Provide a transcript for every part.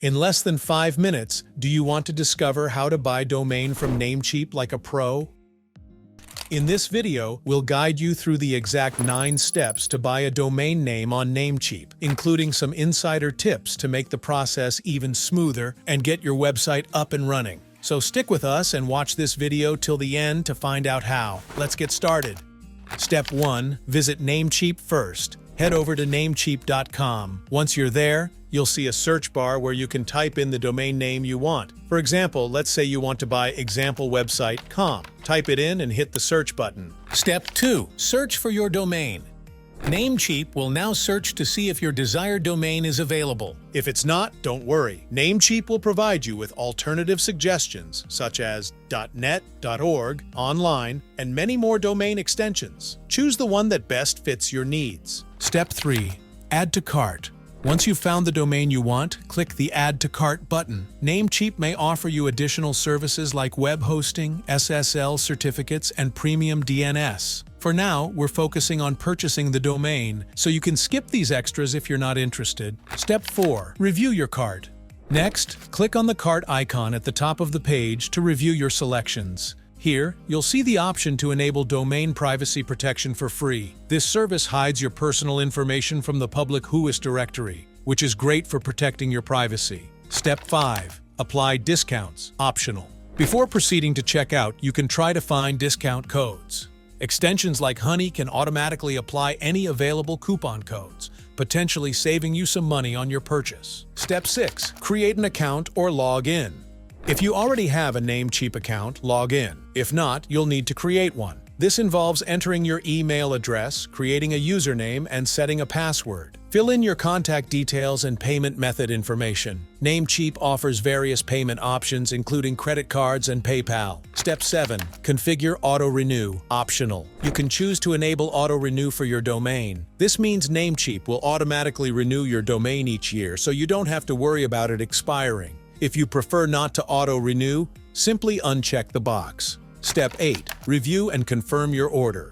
In less than 5 minutes, do you want to discover how to buy domain from Namecheap like a pro? In this video, we'll guide you through the exact 9 steps to buy a domain name on Namecheap, including some insider tips to make the process even smoother and get your website up and running. So stick with us and watch this video till the end to find out how. Let's get started. Step 1. Visit Namecheap first. Head over to Namecheap.com. Once you're there, you'll see a search bar where you can type in the domain name you want. For example, let's say you want to buy examplewebsite.com. Type it in and hit the search button. Step 2. Search for your domain. Namecheap will now search to see if your desired domain is available. If it's not, don't worry. Namecheap will provide you with alternative suggestions such as .net, .org, online, and many more domain extensions. Choose the one that best fits your needs. Step 3. Add to cart. Once you've found the domain you want, click the Add to Cart button. Namecheap may offer you additional services like web hosting, SSL certificates, and premium DNS. For now, we're focusing on purchasing the domain, so you can skip these extras if you're not interested. Step 4. Review your cart. Next, click on the cart icon at the top of the page to review your selections. Here, you'll see the option to enable domain privacy protection for free. This service hides your personal information from the public WHOIS directory, which is great for protecting your privacy. Step 5. Apply discounts, optional. Before proceeding to checkout, you can try to find discount codes. Extensions like Honey can automatically apply any available coupon codes, potentially saving you some money on your purchase. Step 6. Create an account or log in. If you already have a Namecheap account, log in. If not, you'll need to create one. This involves entering your email address, creating a username, and setting a password. Fill in your contact details and payment method information. Namecheap offers various payment options including credit cards and PayPal. Step 7. Configure auto-renew, optional. You can choose to enable auto-renew for your domain. This means Namecheap will automatically renew your domain each year, so you don't have to worry about it expiring. If you prefer not to auto-renew, simply uncheck the box. Step 8. Review and confirm your order.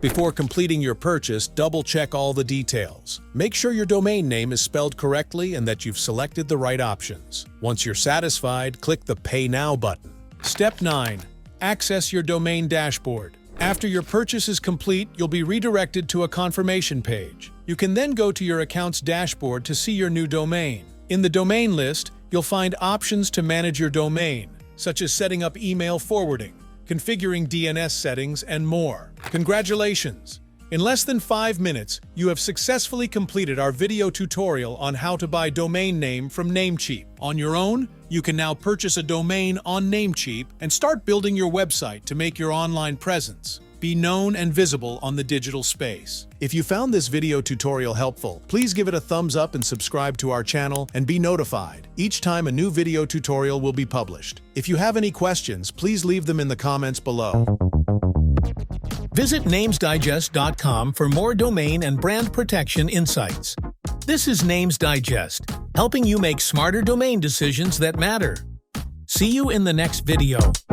Before completing your purchase, double-check all the details. Make sure your domain name is spelled correctly and that you've selected the right options. Once you're satisfied, click the Pay Now button. Step 9. Access your domain dashboard. After your purchase is complete, you'll be redirected to a confirmation page. You can then go to your account's dashboard to see your new domain. In the domain list, you'll find options to manage your domain, such as setting up email forwarding, configuring DNS settings, and more. Congratulations! In less than 5 minutes, you have successfully completed our video tutorial on how to buy domain name from Namecheap. On your own, you can now purchase a domain on Namecheap and start building your website to make your online presence be known and visible on the digital space. If you found this video tutorial helpful, please give it a thumbs up and subscribe to our channel and be notified each time a new video tutorial will be published. If you have any questions, please leave them in the comments below. Visit NamesDigest.com for more domain and brand protection insights. This is NamesDigest, helping you make smarter domain decisions that matter. See you in the next video.